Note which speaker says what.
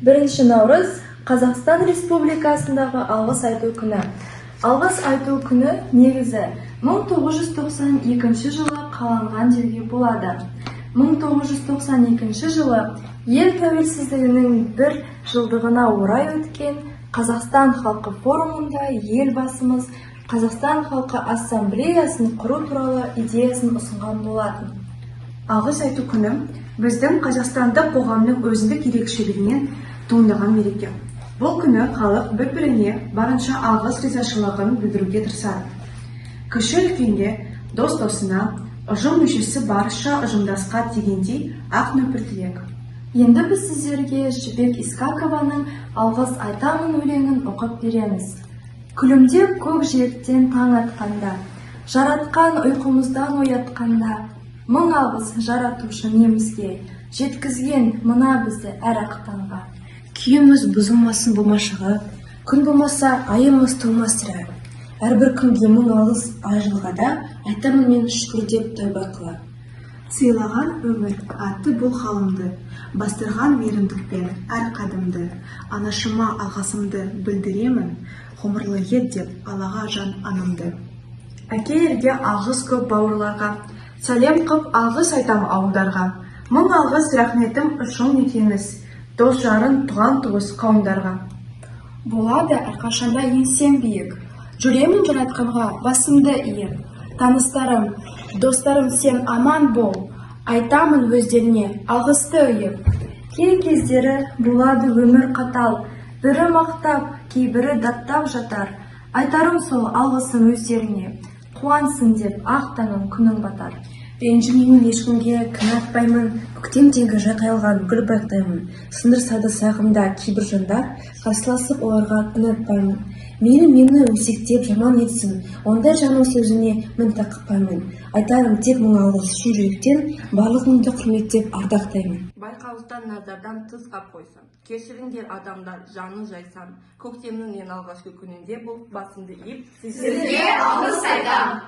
Speaker 1: 1 наурыз Қазақстан Республикасындағы алғыс айту күні. Алғыс айту күні негізі 1992 жылы қаланған жерге болады. 1992 жылы ел тәуелсіздігінің 1 жылдығына орай өткен Қазақстан халқы форумында елбасымыз Қазақстан халқы ассамблеясын құру туралы идеясын ұсынған болатын.
Speaker 2: Алғыс айту күні біздің Қазақстандық қоғамның өзіндік ерекшелігінен туындаған мереке. Бұл күні халық бір-біріне барынша алғыс ризашылығын білдіруге тырысады. Кіші үлкенге, дос-досына, ұжым мүшесі барша ұжымдасқа дегендей ақ нөпір тілек.
Speaker 1: Енді біз сіздерге Жібек Искакованың алғыс айтамын өлеңін оқып береміз. Күлімдеп көк жиектен таң атқанда, жаратқан ұйқымыздан оятқанда, мың алғыс жаратушы немізге, жеткізген мына бізді әр ақтанға.
Speaker 3: Күйіміз бұзылмасын болмашығы, күн болмаса айымыз толмастыра. Әрбір күнге мың алғыс ай жылғада, айтамын мен шүкір деп тәуба қыла.
Speaker 2: Сыйлаған өмір атты бұл халымды, бастырған мейірімдікпен әр қадымды, анашыма алғысымды білдіремін, ғұмырлы ет деп Аллаға жан анымды. Әке ерге алғыс көп бауырларға, сәлем қып алғыс айтам ауылдарға, мың алғыс рахметім ұшын етеміз, дос жарын туған туыс қауымдарға.
Speaker 1: Болады әрқашанда еңсем биік, жүремін жаратқанға басымды иіп, таныстарым, достарым сен аман бол, айтамын өздеріне алғысты үйіп. Кей кездері болады өмір қатал, бірі мақтап, кейбірі даттап жатар, айтарым сол алғысым өздеріне, қуансын деп ақтаңын күнің батар.
Speaker 3: Ренжімеймін ешкімге кінәтпаймын, көктемдегі жайқайылған гүл байқаймын. Сындырсады сағымда кейбір жандар, қарсыласып оларға кінәтпаймын. Мені өсектеп жаман етсін, ондай жанның сөзіне мін тақпаймын. Айтарым тек мың алғыс шын жүректен, барлығыңды құрметтеп ардақтаймын.
Speaker 4: Байқаусыздан назардан тыс қап қойсам, кешіріңдер адамдар жаны жайсам, көктемнің ең алғашқы күнінде бұл басымды иіп,
Speaker 5: сізге алғыс айтам.